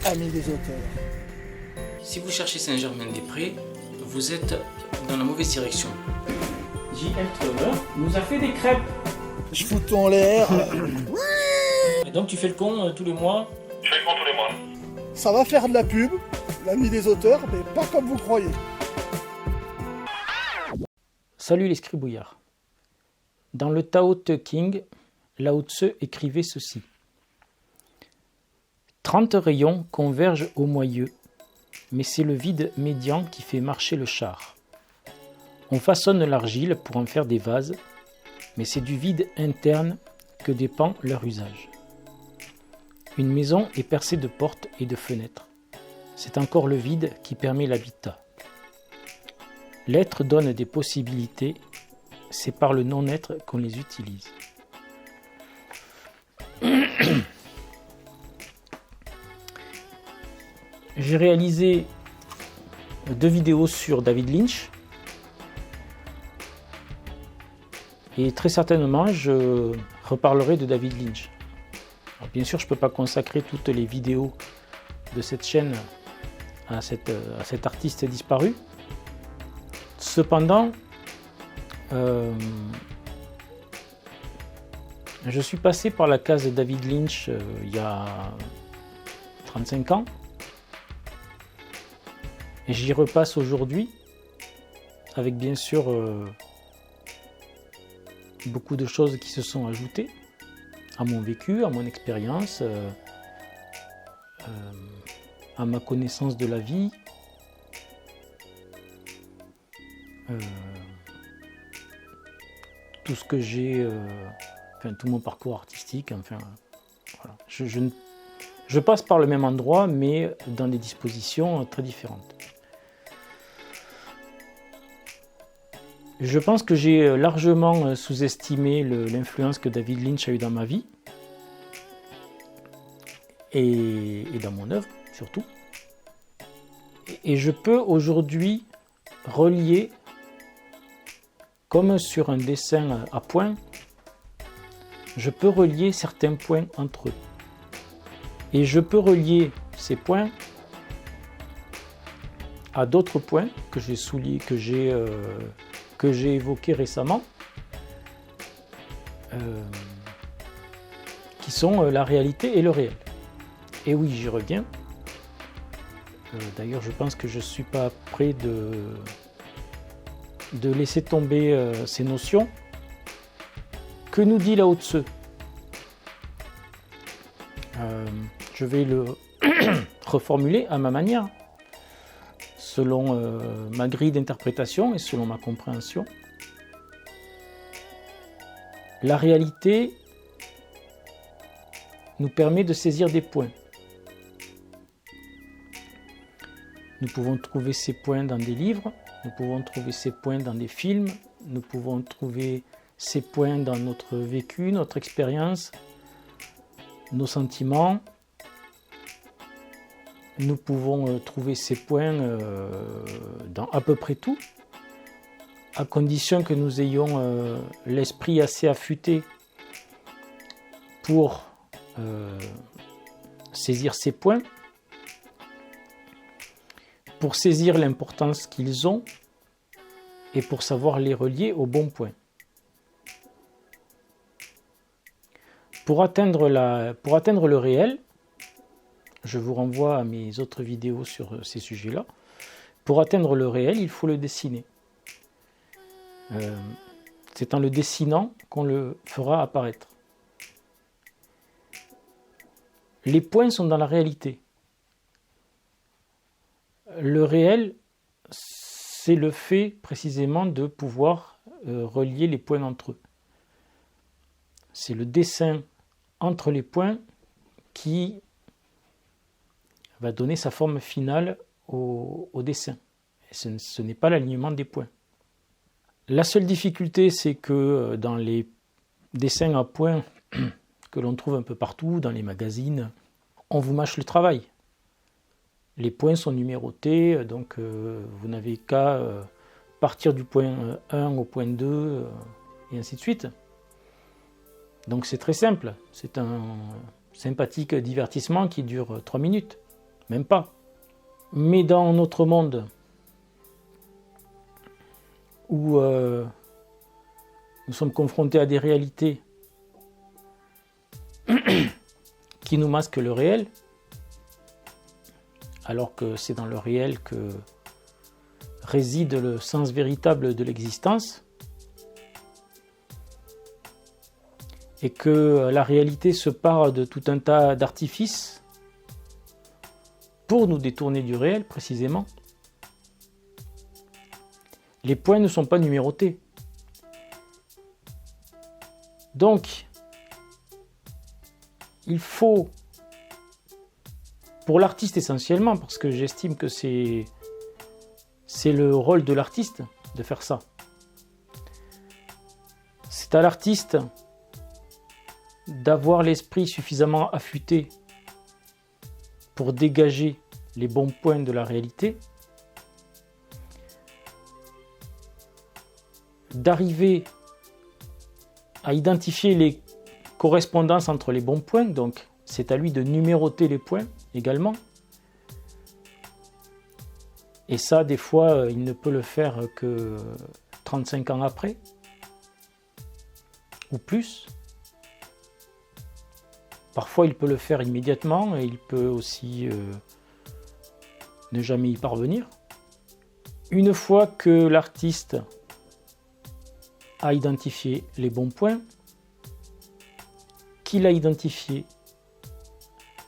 amis des auteurs. Si vous cherchez Saint-Germain-des-Prés, vous êtes dans la mauvaise direction. J.L. Trevor nous a fait des crêpes. Je fous ton l'air. Et donc tu fais le con tous les mois? Je fais le con tous les mois. Ça va faire de la pub, l'ami des auteurs, mais pas comme vous croyez. Salut les scribouillards. Dans le Tao Te King, Lao Tse écrivait ceci. 30 rayons convergent au moyeu, mais c'est le vide médian qui fait marcher le char. On façonne l'argile pour en faire des vases, mais c'est du vide interne que dépend leur usage. Une maison est percée de portes et de fenêtres. C'est encore le vide qui permet l'habitat. L'être donne des possibilités, c'est par le non-être qu'on les utilise. J'ai réalisé 2 vidéos sur David Lynch et très certainement je reparlerai de David Lynch. Alors bien sûr je ne peux pas consacrer toutes les vidéos de cette chaîne à cet artiste disparu. Cependant, je suis passé par la case David Lynch il y a 35 ans. Et j'y repasse aujourd'hui, avec bien sûr beaucoup de choses qui se sont ajoutées à mon vécu, à mon expérience, à ma connaissance de la vie, tout ce que j'ai, tout mon parcours artistique, voilà. Je passe par le même endroit, mais dans des dispositions très différentes. Je pense que j'ai largement sous-estimé l'influence que David Lynch a eue dans ma vie et dans mon œuvre surtout. Et je peux aujourd'hui relier, comme sur un dessin à points, je peux relier certains points entre eux. Et je peux relier ces points à d'autres points que j'ai soulignés, que j'ai évoqués récemment, qui sont la réalité et le réel. Et oui, j'y reviens. D'ailleurs, je pense que je ne suis pas prêt de laisser tomber ces notions. Que nous dit Lao Tse ? Je vais le reformuler à ma manière, selon ma grille d'interprétation et selon ma compréhension. La réalité nous permet de saisir des points. Nous pouvons trouver ces points dans des livres, nous pouvons trouver ces points dans des films, nous pouvons trouver ces points dans notre vécu, notre expérience, nos sentiments. Nous pouvons trouver ces points dans à peu près tout, à condition que nous ayons l'esprit assez affûté pour saisir ces points, pour saisir l'importance qu'ils ont et pour savoir les relier au bon point. Pour atteindre le réel, je vous renvoie à mes autres vidéos sur ces sujets-là. Pour atteindre le réel, il faut le dessiner. C'est en le dessinant qu'on le fera apparaître. Les points sont dans la réalité. Le réel, c'est le fait précisément de pouvoir relier les points entre eux. C'est le dessin entre les points qui va donner sa forme finale au dessin. Et ce n'est pas l'alignement des points. La seule difficulté, c'est que dans les dessins à points que l'on trouve un peu partout, dans les magazines, on vous mâche le travail. Les points sont numérotés, donc vous n'avez qu'à partir du point 1 au point 2, et ainsi de suite. Donc c'est très simple, c'est un sympathique divertissement qui dure 3 minutes. même pas. Mais dans notre monde où nous sommes confrontés à des réalités qui nous masquent le réel, alors que c'est dans le réel que réside le sens véritable de l'existence, et que la réalité se pare de tout un tas d'artifices pour nous détourner du réel précisément. Les points ne sont pas numérotés. Donc, il faut, pour l'artiste essentiellement, parce que j'estime que c'est le rôle de l'artiste de faire ça. C'est à l'artiste d'avoir l'esprit suffisamment affûté pour dégager les bons points de la réalité, d'arriver à identifier les correspondances entre les bons points, donc c'est à lui de numéroter les points également. Et ça, des fois, il ne peut le faire que 35 ans après, ou plus. Parfois, il peut le faire immédiatement et il peut aussi ne jamais y parvenir. Une fois que l'artiste a identifié les bons points, qu'il a identifié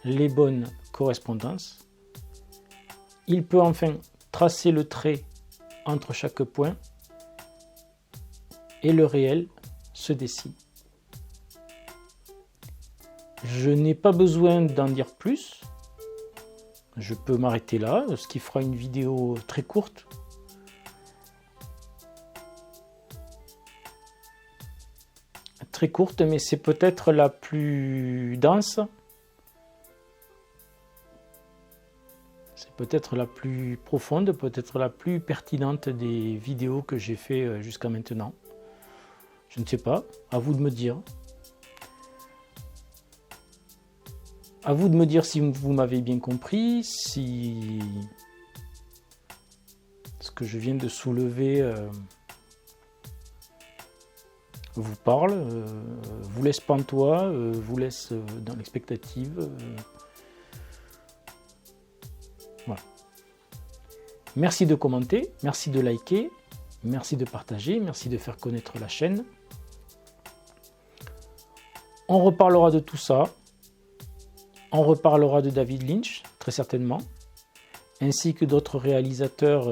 les bonnes correspondances, il peut enfin tracer le trait entre chaque point et le réel se dessine. Je n'ai pas besoin d'en dire plus. Je peux m'arrêter là, ce qui fera une vidéo très courte. Très courte, mais c'est peut-être la plus dense. C'est peut-être la plus profonde, peut-être la plus pertinente des vidéos que j'ai fait jusqu'à maintenant. Je ne sais pas, à vous de me dire. À vous de me dire si vous m'avez bien compris, si ce que je viens de soulever vous parle, vous laisse pantois, vous laisse dans l'expectative. Voilà. Merci de commenter, merci de liker, merci de partager, merci de faire connaître la chaîne. On reparlera de tout ça. On reparlera de David Lynch, très certainement, ainsi que d'autres réalisateurs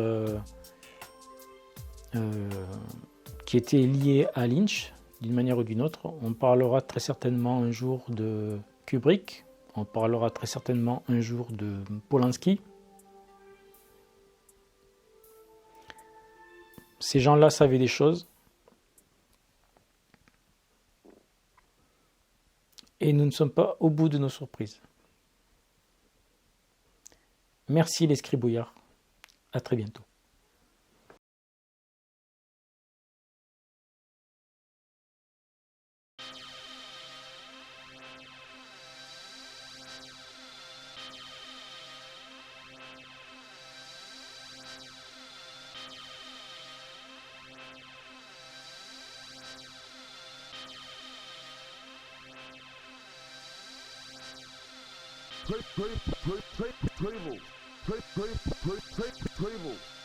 qui étaient liés à Lynch, d'une manière ou d'une autre. On parlera très certainement un jour de Kubrick, on parlera très certainement un jour de Polanski. Ces gens-là savaient des choses. Et nous ne sommes pas au bout de nos surprises. Merci les scribouillards. À très bientôt.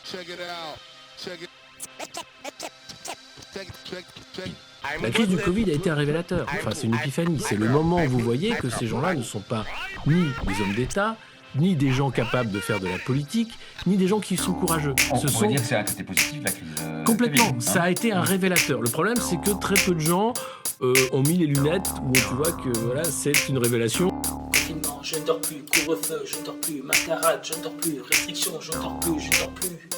Check it out. Check it. La crise du Covid a été un révélateur, enfin c'est une épiphanie, c'est le moment où vous voyez que ces gens-là ne sont pas ni des hommes d'État, ni des gens capables de faire de la politique, ni des gens qui sont courageux. On pourrait dire que c'est un côté positif, la crise. Complètement, Covid, ça a été un révélateur. Le problème c'est que très peu de gens ont mis les lunettes où tu vois que voilà, c'est une révélation. Confinement, je ne dors plus, couvre-feu, je ne dors plus, mascarade, je ne dors plus, restriction, je ne dors plus, je ne dors plus.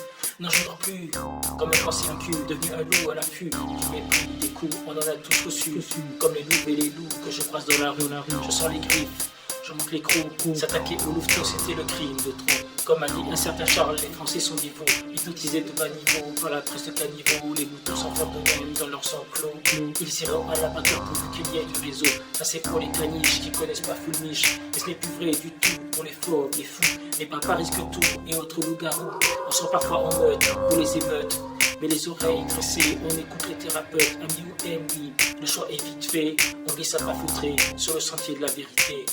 Non, je ne dors plus, comme un passé un cul, devenu un loup à l'affût, qui m'a pris des coups, on en a tous reçu, comme les loups et les loups que je croise dans la rue, je sors les griffes, je monte les crocs, s'attaquer au louveteau, c'était le crime de trop. Comme a dit un certain Charles, les Français sont dévots, hypnotisés de bas niveau, par la presse de caniveau, les moutons s'enferment eux-mêmes dans leurs enclos. Ils iront à la bagarre pourvu qu'il y ait du réseau. Ça c'est pour les caniches qui connaissent pas full niche. Mais ce n'est plus vrai du tout pour les fauves, les fous, les papas risquent tout et autres loups-garous. On sort parfois en meute pour les émeutes. Mais les oreilles dressées, on écoute les thérapeutes, amis ou ennemis. Le choix est vite fait, on glisse à pas feutré sur le sentier de la vérité.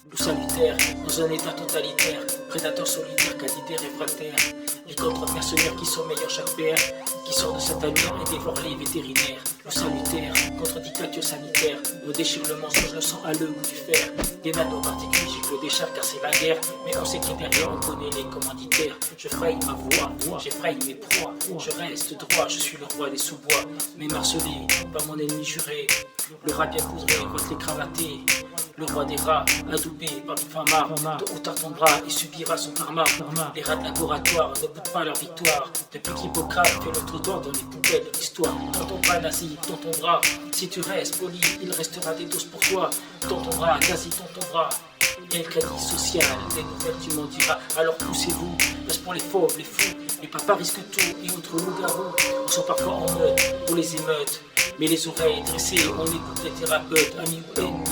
Loup salutaire, dans un état totalitaire, prédateur solidaire, candidat réfractaire. Les contre-mercenaires qui sommeillent en chaque paire, qui sort de sa tanière et dévore les vétérinaires. Loup salutaire, contre-dictature sanitaire, on déchire le mensonge, le sang à le goût du fer. Des nanoparticules giclent des chars car c'est la guerre, mais on sait qui derrière, on connaît les commanditaires. Je fraye ma voix, j'effraye mes proies, je reste droit, je suis le roi des sous-bois. Mais marcelé, pas mon ennemi juré, le rat bien poudré, vote les cravatés. Le roi des rats, adoubé par Big Famar, tôt ou tard tombera et subira son karma. Les rats de laboratoire ne boutent pas leur victoire. Depuis qu'Hippocrate fait le trottoir dans les poubelles de l'histoire. Dans ton bras nazi, dans ton bras, si tu restes poli, il restera des doses pour toi. Dans ton bras, nazi, dans ton bras. Et le crédit social, des nouvelles tu m'en diras. Alors poussez-vous, parce pour les fauves, les fous, les papas risquent tout et autres loups-garous. On sort parfois en meute pour les émeutes. Mais les oreilles dressées, on écoute les thérapeutes, amis ou ennemis.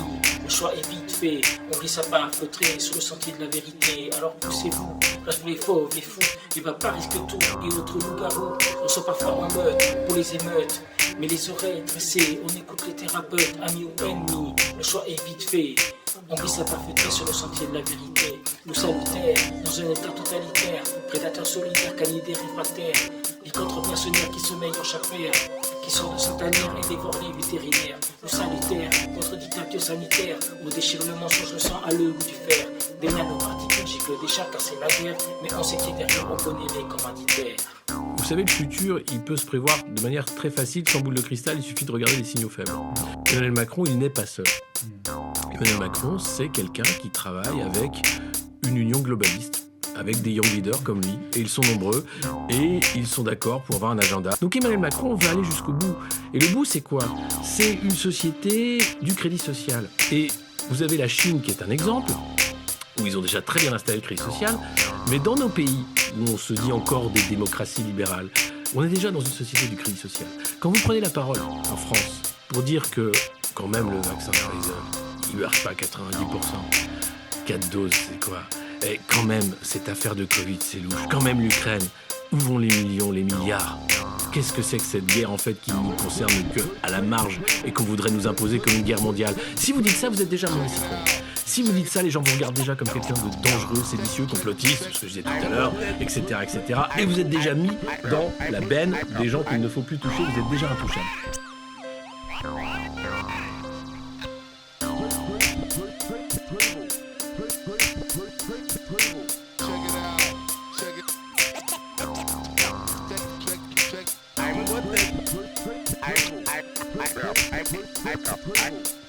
Le choix est vite fait, on glisse à pas feutré sur le sentier de la vérité. Alors poussez-vous, place pour les fauves, les fous, les papas risquent tout et autres loups-garous. On sort parfois en meute pour les émeutes. Mais les oreilles dressées, on écoute les thérapeutes, amis ou ennemis. Le choix est vite fait, on glisse à pas feutré sur le sentier de la vérité. Loup salutaire, dans un état totalitaire, prédateur solidaire, canidé réfractaire. Les contre-mercenaires qui sommeillent en chaque paire, qui sort de sa tanière et dévore les vétérinaires. Loup salutaire, contre-dictature sanitaire, on déchire le mensonge, le sang à le goût du fer. Des nanoparticules giclent des chars car c'est la guerre, mais on sait qui est derrière, on connaît les commanditaires. Vous savez, le futur, il peut se prévoir de manière très facile, sans boule de cristal, il suffit de regarder les signaux faibles. Emmanuel Macron, il n'est pas seul. Emmanuel Macron, c'est quelqu'un qui travaille avec une union globaliste, avec des young leaders comme lui, et ils sont nombreux, et ils sont d'accord pour avoir un agenda. Donc Emmanuel Macron va aller jusqu'au bout. Et le bout, c'est quoi? C'est une société du crédit social. Et vous avez la Chine qui est un exemple, où ils ont déjà très bien installé le crédit social, mais dans nos pays, où on se dit encore des démocraties libérales, on est déjà dans une société du crédit social. Quand vous prenez la parole en France pour dire que, quand même, le vaccin Pfizer, il ne marche pas à 90%, 4 doses, c'est quoi? Et quand même, cette affaire de Covid, c'est louche. Quand même, l'Ukraine, où vont les millions, les milliards? Qu'est-ce que c'est que cette guerre, en fait, qui ne nous concerne que à la marge et qu'on voudrait nous imposer comme une guerre mondiale? Si vous dites ça, vous êtes déjà mauvais citron. Si vous dites ça, les gens vous regardent déjà comme quelqu'un de dangereux, séditieux, complotiste, ce que je disais tout à l'heure, etc., etc. Et vous êtes déjà mis dans la benne des gens qu'il ne faut plus toucher, vous êtes déjà intouchable. I'm